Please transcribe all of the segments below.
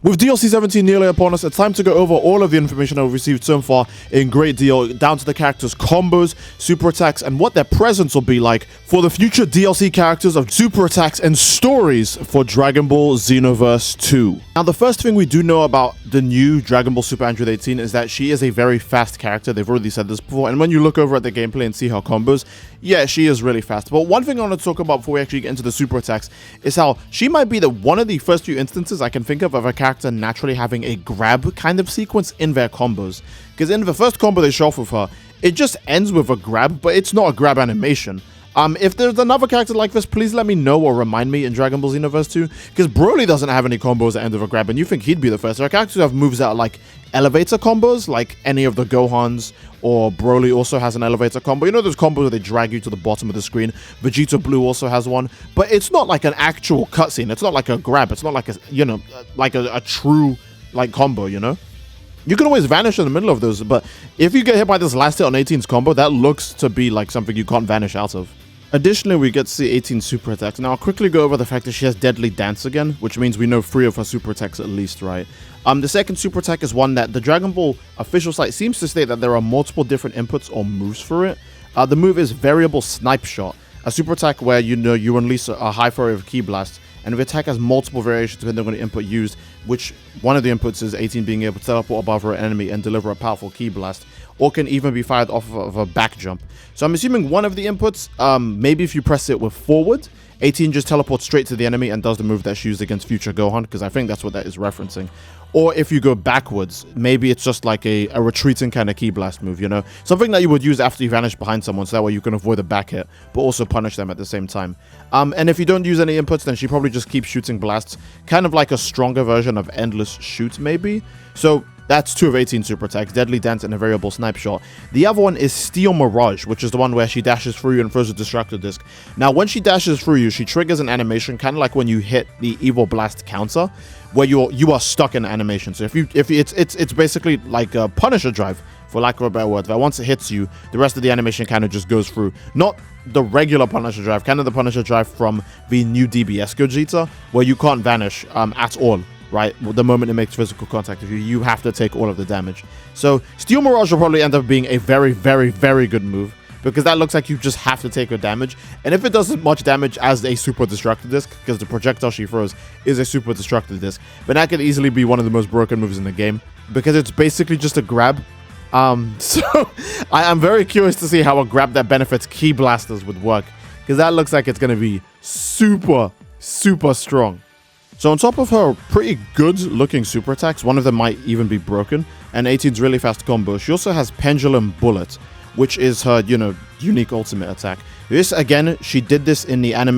With DLC 17 nearly upon us, it's time to go over all of the information that we've received so far in great deal, down to the characters' combos, super attacks, and what their presence will be like for the future DLC characters of super attacks and stories for Dragon Ball Xenoverse 2. Now, the first thing we do know about the new Dragon Ball Super Android 18 is that she is a very fast character. They've already said this before, and when you look over at the gameplay and see her combos, yeah, she is really fast. But one thing I want to talk about before we actually get into the super attacks is how she might be one of the first few instances I can think of a character naturally having a grab kind of sequence in their combos. Because in the first combo they show off with her, it just ends with a grab, but it's not a grab animation. If there's another character like this, please let me know or remind me in Dragon Ball Xenoverse 2, because Broly doesn't have any combos at the end of a grab, and you think he'd be the first. There are characters who have moves that are like elevator combos, like any of the Gohans, or Broly also has an elevator combo. You know those combos where they drag you to the bottom of the screen? Vegeta Blue also has one, but it's not like an actual cutscene. It's not like a grab. It's not like a, you know, like a true like combo, you know? You can always vanish in the middle of those, but if you get hit by this last hit on 18's combo, that looks to be like something you can't vanish out of. Additionally, we get to see 18 super attacks. Now, I'll quickly go over the fact that she has Deadly Dance again, which means we know 3 of her super attacks at least, right? The second super attack is one that the Dragon Ball official site seems to state that there are multiple different inputs or moves for it. The move is Variable Snipe Shot, a super attack where you unleash a high flurry of Ki Blast, and the attack has multiple variations depending on the input used, which one of the inputs is 18 being able to teleport above her enemy and deliver a powerful Ki Blast, or can even be fired off of a back jump. So I'm assuming one of the inputs, maybe if you press it with forward, 18 just teleports straight to the enemy and does the move that's used against future Gohan, because I think that's what that is referencing. Or if you go backwards, maybe it's just like a retreating kind of Ki Blast move, you know? Something that you would use after you vanish behind someone, so that way you can avoid a back hit, but also punish them at the same time. And if you don't use any inputs, then she probably just keeps shooting blasts, kind of like a stronger version of Endless Shoot, maybe? So that's 2 of 18 super attacks, Deadly Dance and a Variable Snipe Shot. The other one is Steel Mirage, which is the one where she dashes through you and throws a Destructor Disc. Now, when she dashes through you, she triggers an animation, kind of like when you hit the Evil Blast counter, where you are stuck in animation. So if it's basically like a Punisher drive, for lack of a better word, that once it hits you, the rest of the animation kind of just goes through. Not the regular Punisher drive, kind of the Punisher drive from the new DBS Vegeta, where you can't vanish at all. Right, the moment it makes physical contact with you, you have to take all of the damage. So Steel Mirage will probably end up being a very, very, very good move, because that looks like you just have to take your damage. And if it does as much damage as a Super Destructive Disc, because the projectile she throws is a Super Destructive Disc, then that could easily be one of the most broken moves in the game, because it's basically just a grab. So I am very curious to see how a grab that benefits Ki Blasters would work, because that looks like it's going to be super, super strong. So on top of her pretty good looking super attacks, one of them might even be broken, and 18's really fast combo, she also has Pendulum Bullet, which is her, unique ultimate attack. This, again, she did this in the anime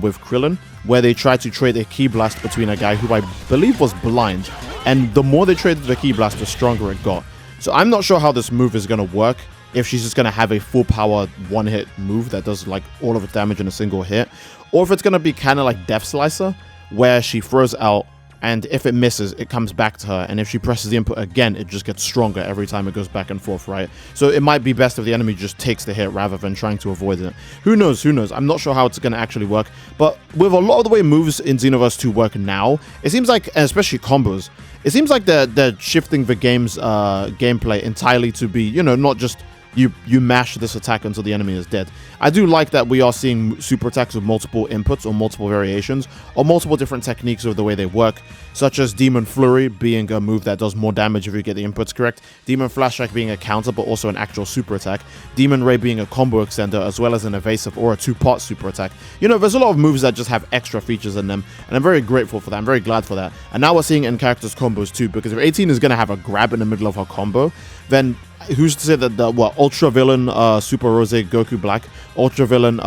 with Krillin, where they tried to trade a Ki Blast between a guy who I believe was blind, and the more they traded the Ki Blast, the stronger it got. So I'm not sure how this move is going to work, if she's just going to have a full power one-hit move that does like all of its damage in a single hit, or if it's going to be kind of like Death Slicer, where she throws out, and if it misses, it comes back to her, and if she presses the input again, it just gets stronger every time it goes back and forth, right? So it might be best if the enemy just takes the hit rather than trying to avoid it. Who knows? I'm not sure how it's going to actually work, but with a lot of the way moves in Xenoverse 2 work now, it seems like, especially combos, it seems like they're shifting the game's gameplay entirely to be, not just you mash this attack until the enemy is dead. I do like that we are seeing super attacks with multiple inputs or multiple variations or multiple different techniques of the way they work, such as Demon Flurry being a move that does more damage if you get the inputs correct, Demon Flashback being a counter but also an actual super attack, Demon Ray being a combo extender as well as an evasive or a 2-part super attack. There's a lot of moves that just have extra features in them, and I'm very grateful for that. I'm very glad for that. And now we're seeing in characters combos too, because if 18 is going to have a grab in the middle of her combo, then who's to say that the Ultra Villain Super Rose Goku Black, Ultra Villain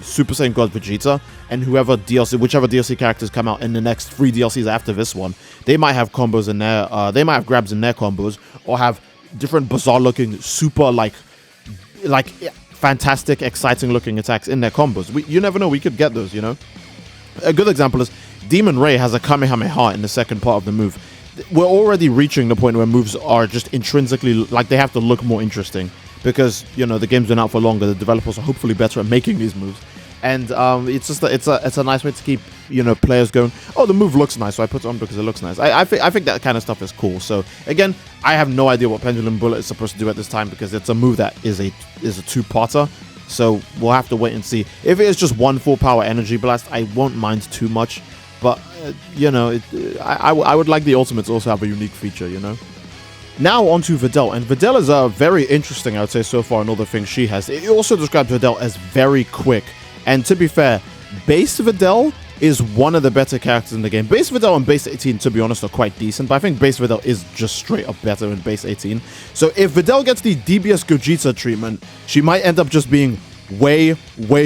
Super Saiyan God Vegeta, and whichever DLC characters come out in the next 3 DLCs after this one, they might have combos in there, they might have grabs in their combos, or have different bizarre looking super like fantastic exciting looking attacks in their combos. You never know, we could get those. A good example is Demon Ray has a Kamehameha in the second part of the move. We're already reaching the point where moves are just intrinsically, like, they have to look more interesting, because, the game's been out for longer, the developers are hopefully better at making these moves. And it's just it's a nice way to keep, you know, players going, oh, the move looks nice, so I put it on because it looks nice. I think that kind of stuff is cool. So again, I have no idea what Pendulum Bullet is supposed to do at this time, because it's a move that is a two-parter. So we'll have to wait and see. If it is just one full power energy blast, I won't mind too much. But you know, I would like the ultimates also have a unique feature, you know. Now on to Videl, and Videl is very interesting, I would say, so far in all the things she has. It also describes Videl as very quick. And to be fair, base Videl is one of the better characters in the game. Base Videl and base 18, to be honest, are quite decent, but I think base Videl is just straight up better than base 18. So if Videl gets the DBS Gogeta treatment, she might end up just being way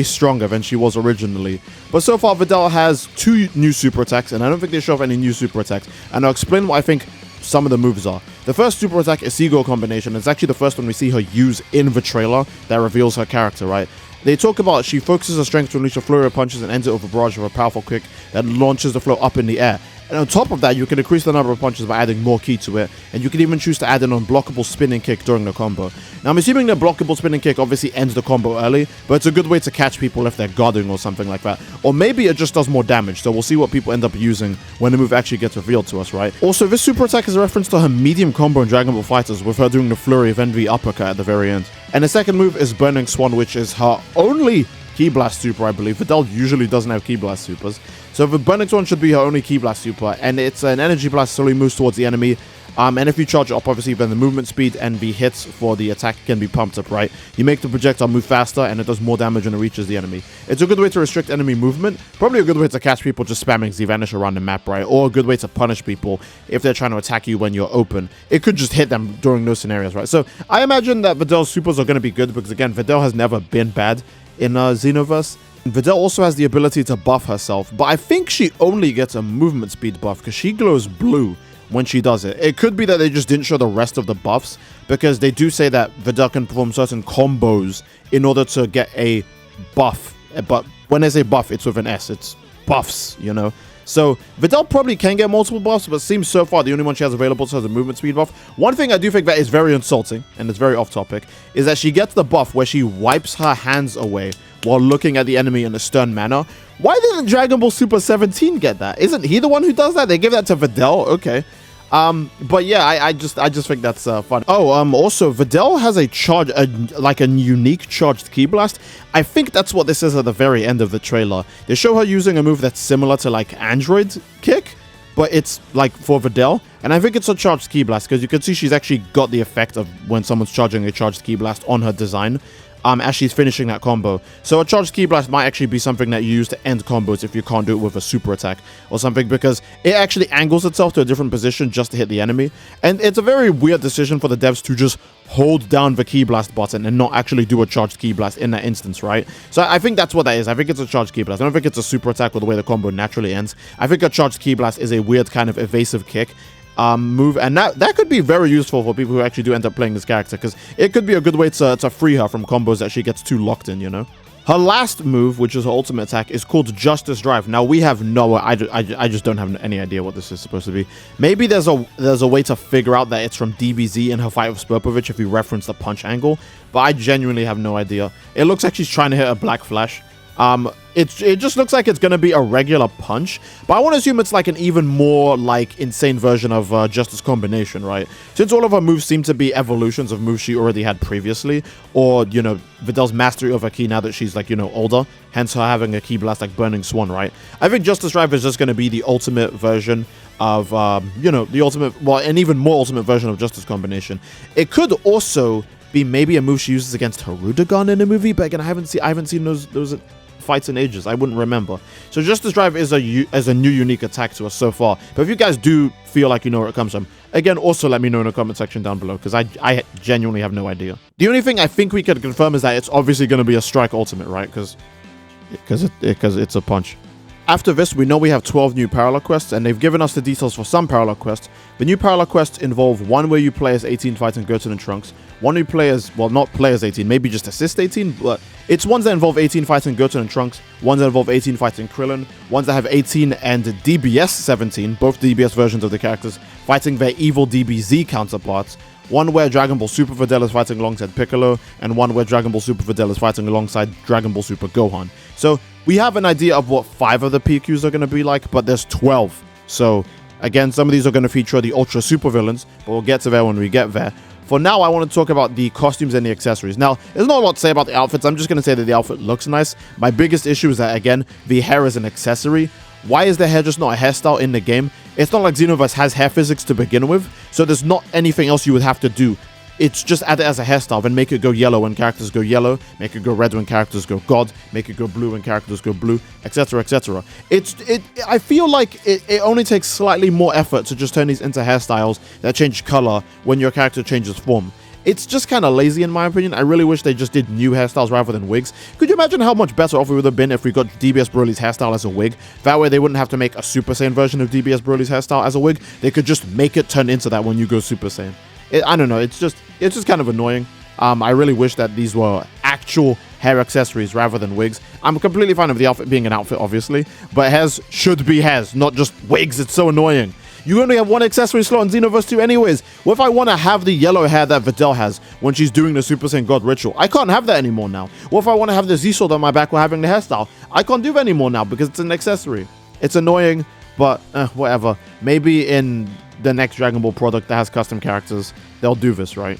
stronger than she was originally. But so far, Videl has 2 new super attacks, and I don't think they show off any new super attacks. And I'll explain what I think some of the moves are. The first super attack is Seagull combination. It's actually the first one we see her use in the trailer that reveals her character, right? They talk about she focuses her strength to unleash a flurry of punches and ends it with a barrage of a powerful kick that launches the flow up in the air. And on top of that, you can increase the number of punches by adding more ki to it, and you can even choose to add an unblockable spinning kick during the combo. Now, I'm assuming the blockable spinning kick obviously ends the combo early, but it's a good way to catch people if they're guarding or something like that. Or maybe it just does more damage, so we'll see what people end up using when the move actually gets revealed to us, right? Also, this super attack is a reference to her medium combo in Dragon Ball FighterZ, with her doing the flurry of envy uppercut at the very end. And the second move is Burning Swan, which is her only Ki Blast super, I believe. Videl usually doesn't have Ki Blast supers. So the Burning Swan should be her only Ki Blast super, and it's an energy blast slowly moves towards the enemy. And if you charge it up, obviously, then the movement speed and the hits for the attack can be pumped up, right? You make the projectile move faster, and it does more damage when it reaches the enemy. It's a good way to restrict enemy movement, probably a good way to catch people just spamming Z-Vanish around the map, right? Or a good way to punish people if they're trying to attack you when you're open. It could just hit them during those scenarios, right? So I imagine that Videl's supers are going to be good, because again, Videl has never been bad in Xenoverse. Videl also has the ability to buff herself, but I think she only gets a movement speed buff because she glows blue when she does it. It could be that they just didn't show the rest of the buffs, because they do say that Videl can perform certain combos in order to get a buff. But when they say buff, it's with an S. It's buffs, you know? So Videl probably can get multiple buffs, but seems so far the only one she has available to has a movement speed buff. One thing I do think that is very insulting, and it's very off topic, is that she gets the buff where she wipes her hands away while looking at the enemy in a stern manner. Why didn't Dragon Ball Super 17 get that? Isn't he the one who does that? They give that to Videl? Okay. But yeah, I just think that's fun. Oh, also Videl has like a unique charged Ki Blast. I think that's what this is at the very end of the trailer. They show her using a move that's similar to like Android kick, but it's like for Videl, and I think it's a charged Ki Blast, because you can see she's actually got the effect of when someone's charging a charged Ki Blast on her design. As she's finishing that combo. So a charged Ki Blast might actually be something that you use to end combos if you can't do it with a super attack or something, because it actually angles itself to a different position just to hit the enemy. And it's a very weird decision for the devs to just hold down the Ki Blast button and not actually do a charged Ki Blast in that instance, right? So I think that's what that is. I think it's a charged Ki Blast. I don't think it's a super attack with the way the combo naturally ends. I think a charged Ki Blast is a weird kind of evasive kick move, and that could be very useful for people who actually do end up playing this character, because it could be a good way to free her from combos that she gets too locked in, you know? Her last move, which is her ultimate attack, is called Justice Drive. Now, we have no... I just don't have any idea what this is supposed to be. Maybe there's a way to figure out that it's from DBZ in her fight with Supervillain if you reference the punch angle, but I genuinely have no idea. It looks like she's trying to hit a Black Flash. It just looks like it's going to be a regular punch, but I want to assume it's like an even more like insane version of Justice Combination, right? Since all of her moves seem to be evolutions of moves she already had previously, or, you know, Videl's mastery of her ki now that she's like, you know, older, hence her having a Ki Blast like Burning Swan, right? I think Justice Drive is just going to be the ultimate version of, you know, the ultimate, well, an even more ultimate version of Justice Combination. It could also be maybe a move she uses against Harudagon in a movie, but again, I haven't seen those fights in ages. I wouldn't remember. So Justice Drive is a new unique attack to us so far. But if you guys do feel like you know where it comes from, again, also let me know in the comment section down below, because I genuinely have no idea. The only thing I think we can confirm is that it's obviously going to be a strike ultimate, right? Because it's a punch. After this, we know we have 12 new parallel quests, and they've given us the details for some parallel quests. The new parallel quests involve one where you play as 18 fighting Goten and Trunks, one who play as, well, not play as 18, maybe just assist 18, but it's ones that involve 18 fighting Goten and Trunks, ones that involve 18 fighting Krillin, ones that have 18 and DBS 17, both DBS versions of the characters, fighting their evil DBZ counterparts, one where Dragon Ball Super Videl is fighting alongside Piccolo, and one where Dragon Ball Super Videl is fighting alongside Dragon Ball Super Gohan. So we have an idea of what 5 of the PQs are going to be like, but there's 12. So again, some of these are going to feature the Ultra Super Villains, but we'll get to that when we get there. For now, I want to talk about the costumes and the accessories. Now, there's not a lot to say about the outfits. I'm just going to say that the outfit looks nice. My biggest issue is that, again, the hair is an accessory. Why is the hair just not a hairstyle in the game? It's not like Xenoverse has hair physics to begin with, so there's not anything else you would have to do. It's just add it as a hairstyle, then make it go yellow when characters go yellow, make it go red when characters go God, make it go blue when characters go blue, etc, etc. I feel like it only takes slightly more effort to just turn these into hairstyles that change color when your character changes form. It's just kind of lazy in my opinion. I really wish they just did new hairstyles rather than wigs. Could you imagine how much better off we would have been if we got DBS Broly's hairstyle as a wig? That way they wouldn't have to make a Super Saiyan version of DBS Broly's hairstyle as a wig. They could just make it turn into that when you go Super Saiyan. I don't know, it's just kind of annoying. I really wish that these were actual hair accessories rather than wigs. I'm completely fine with the outfit being an outfit, obviously, but hairs should be hairs, not just wigs. It's so annoying. You only have one accessory slot in Xenoverse 2 anyways. What if I want to have the yellow hair that Videl has when she's doing the Super Saiyan God ritual? I can't have that anymore now. What if I want to have the Z-Sword on my back while having the hairstyle? I can't do that anymore now because it's an accessory. It's annoying, but whatever. Maybe in the next Dragon Ball product that has custom characters, they'll do this, right?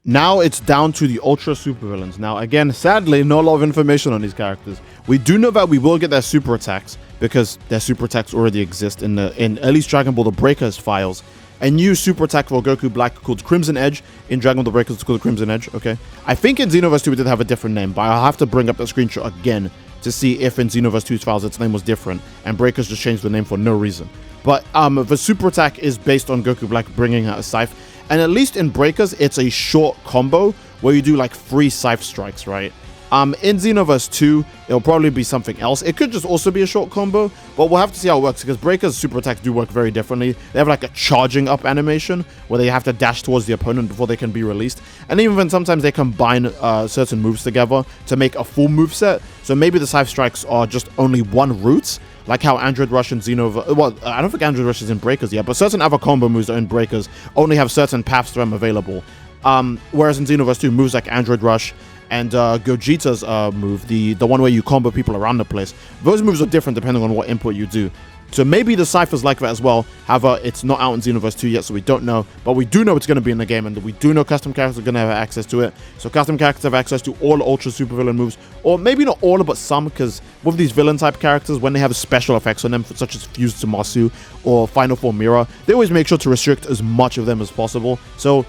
Now it's down to the Ultra Super Villains. Now, again, sadly, not a lot of information on these characters. We do know that we will get their super attacks because their super attacks already exist in at least Dragon Ball The Breakers files. A new super attack for Goku Black called Crimson Edge. In Dragon Ball The Breakers, it's called Crimson Edge, okay? I think in Xenoverse 2 we did have a different name, but I'll have to bring up the screenshot again to see if in Xenoverse 2's files its name was different, and Breakers just changed the name for no reason. But the super attack is based on Goku Black bringing out a scythe. And at least in Breakers, it's a short combo where you do like 3 scythe strikes, right? In Xenoverse 2, it'll probably be something else. It could just also be a short combo, but we'll have to see how it works because Breakers' super attacks do work very differently. They have like a charging up animation where they have to dash towards the opponent before they can be released. And even when sometimes they combine certain moves together to make a full move set. So maybe the scythe strikes are just only one route, like how Android Rush and Xenoverse... Well, I don't think Android Rush is in Breakers yet, but certain other combo moves that are in Breakers only have certain paths to them available. Whereas in Xenoverse 2, moves like Android Rush and Gogeta's move, the one where you combo people around the place, those moves are different depending on what input you do. So maybe the Cypher's like that as well. However, it's not out in Xenoverse 2 yet, so we don't know. But we do know it's going to be in the game, and we do know custom characters are going to have access to it. So custom characters have access to all Ultra Super Villain moves, or maybe not all, but some, because with these villain-type characters, when they have special effects on them, such as Fused to Masu or Final Form Mirror, they always make sure to restrict as much of them as possible. So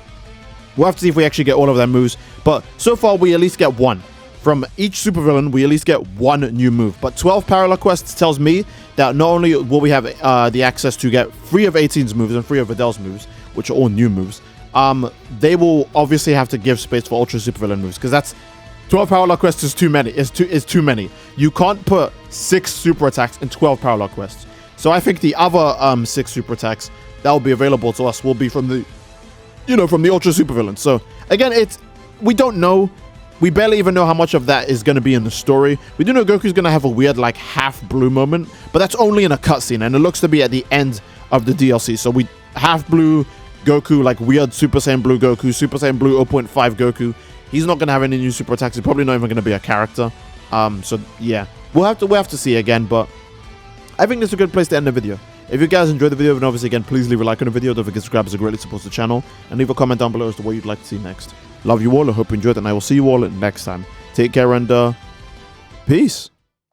we'll have to see if we actually get all of their moves. But so far, we at least get one. From each supervillain, we at least get one new move. But 12 parallel quests tells me that not only will we have the access to get 3 of 18's moves and 3 of Videl's moves, which are all new moves, they will obviously have to give space for Ultra Supervillain moves, because that's 12 parallel quests is too many. Is too many. You can't put 6 super attacks in 12 parallel quests. So I think the other 6 super attacks that will be available to us will be from the, from the Ultra Supervillain. So again, we don't know. We barely even know how much of that is going to be in the story. We do know Goku's going to have a weird, like, half-blue moment, but that's only in a cutscene, and it looks to be at the end of the DLC. So we half-blue Goku, like, weird Super Saiyan Blue Goku, Super Saiyan Blue 0.5 Goku. He's not going to have any new super attacks. He's probably not even going to be a character. So, yeah. We'll have to see again, but I think this is a good place to end the video. If you guys enjoyed the video, then obviously, again, please leave a like on the video. Don't forget to subscribe as it greatly supports the channel. And leave a comment down below as to what you'd like to see next. Love you all. I hope you enjoyed it, and I will see you all next time. Take care and peace.